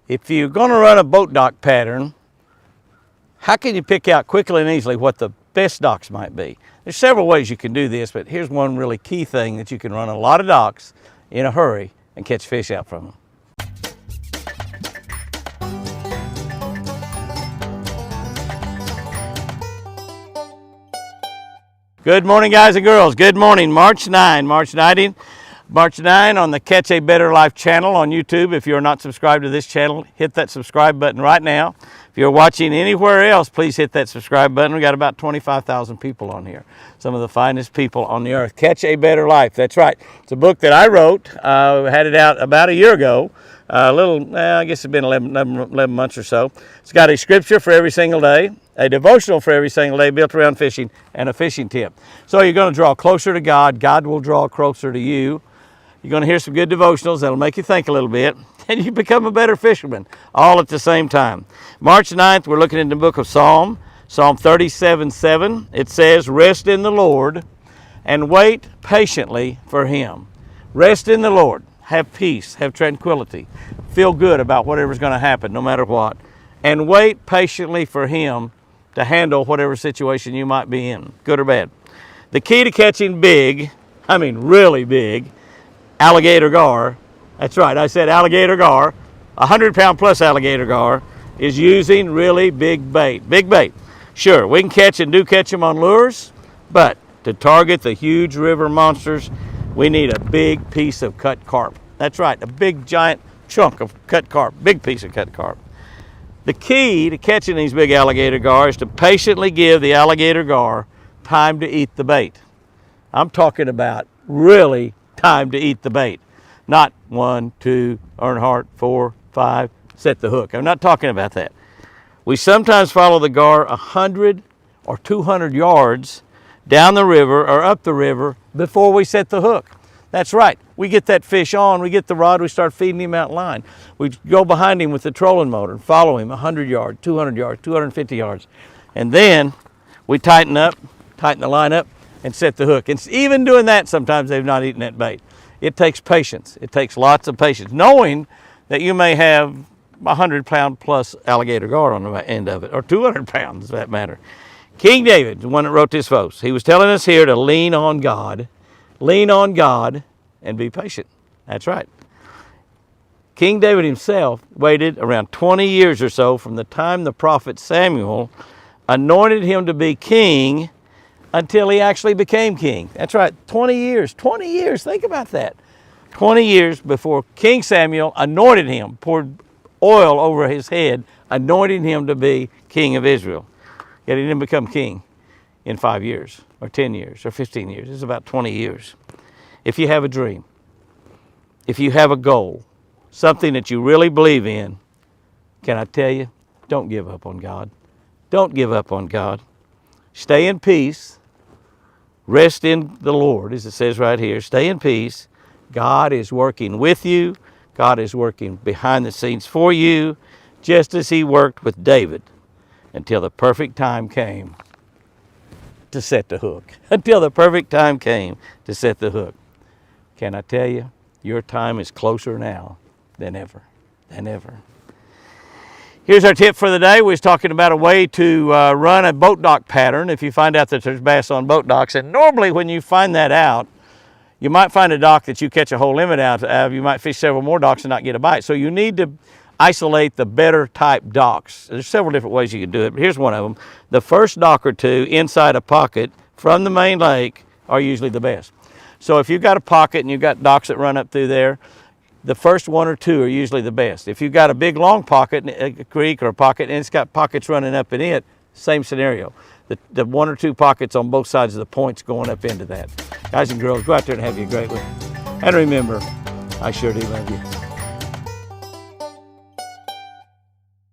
If you're going to run a boat dock pattern, how can you pick out quickly and easily what the best docks might be? There's several ways you can do this, but here's one really key thing that you can run a lot of docks in a hurry and catch fish out from them. Good morning, guys and girls. Good morning. March 9 on the Catch a Better Life channel on YouTube. If you're not subscribed to this channel, hit that subscribe button right now. If you're watching anywhere else, please hit that subscribe button. We got about 25,000 people on here. Some of the finest people on the earth. Catch a Better Life. That's right. It's a book that I wrote. Had it out about a year ago. I guess it's been 11 months or so. It's got a scripture for every single day, a devotional for every single day built around fishing, and a fishing tip. So you're going to draw closer to God. God will draw closer to you. You're going to hear some good devotionals that'll make you think a little bit, and you become a better fisherman, all at the same time. March 9th, we're looking in the book of Psalm 37:7. It says, "Rest in the Lord and wait patiently for Him." Rest in the Lord. Have peace, have tranquility, feel good about whatever's going to happen, no matter what, and wait patiently for Him to handle whatever situation you might be in, good or bad. The key to catching big, I mean really big, alligator gar, that's right, I said alligator gar, 100-pound plus alligator gar, is using really big bait. Big bait. Sure, we can catch and do catch them on lures, but to target the huge river monsters, we need a big piece of cut carp. That's right, a big giant chunk of cut carp, big piece of cut carp. The key to catching these big alligator gar is to patiently give the alligator gar time to eat the bait. I'm talking about really time to eat the bait. Not 1, 2, earn heart, 4, 5, set the hook. I'm not talking about that. We sometimes follow the gar 100 or 200 yards down the river or up the river before we set the hook. That's right. We get that fish on, we get the rod, we start feeding him out line. We go behind him with the trolling motor and follow him 100 yards, 200 yards, 250 yards. And then we tighten the line up and set the hook. And even doing that, sometimes they've not eaten that bait. It takes patience. It takes lots of patience, knowing that you may have 100-pound plus alligator gar on the end of it, or 200 pounds for that matter. King David, the one that wrote this verse, he was telling us here to lean on God, and be patient. That's right. King David himself waited around 20 years or so from the time the prophet Samuel anointed him to be king until he actually became king. That's right, 20 years, think about that. 20 years before King Samuel anointed him, poured oil over his head, anointing him to be king of Israel. Yet he didn't become king in 5 years, or 10 years, or 15 years. It's about 20 years. If you have a dream, if you have a goal, something that you really believe in, can I tell you, don't give up on God. Don't give up on God. Stay in peace. Rest in the Lord, as it says right here. Stay in peace. God is working with you. God is working behind the scenes for you, just as He worked with David until the perfect time came to set the hook. Until the perfect time came to set the hook. Can I tell you, your time is closer now than ever, Here's our tip for the day. We was talking about a way to run a boat dock pattern if you find out that there's bass on boat docks. And normally when you find that out, you might find a dock that you catch a whole limit out of. You might fish several more docks and not get a bite. So you need to isolate the better type docks. There's several different ways you can do it, but here's one of them. The first dock or two inside a pocket from the main lake are usually the best. So if you've got a pocket and you've got docks that run up through there, the first 1 or 2 are usually the best. If you've got a big long pocket, a creek or a pocket, and it's got pockets running up in it, same scenario. The 1 or 2 pockets on both sides of the points going up into that. Guys and girls, go out there and have you a great one. And remember, I sure do love you.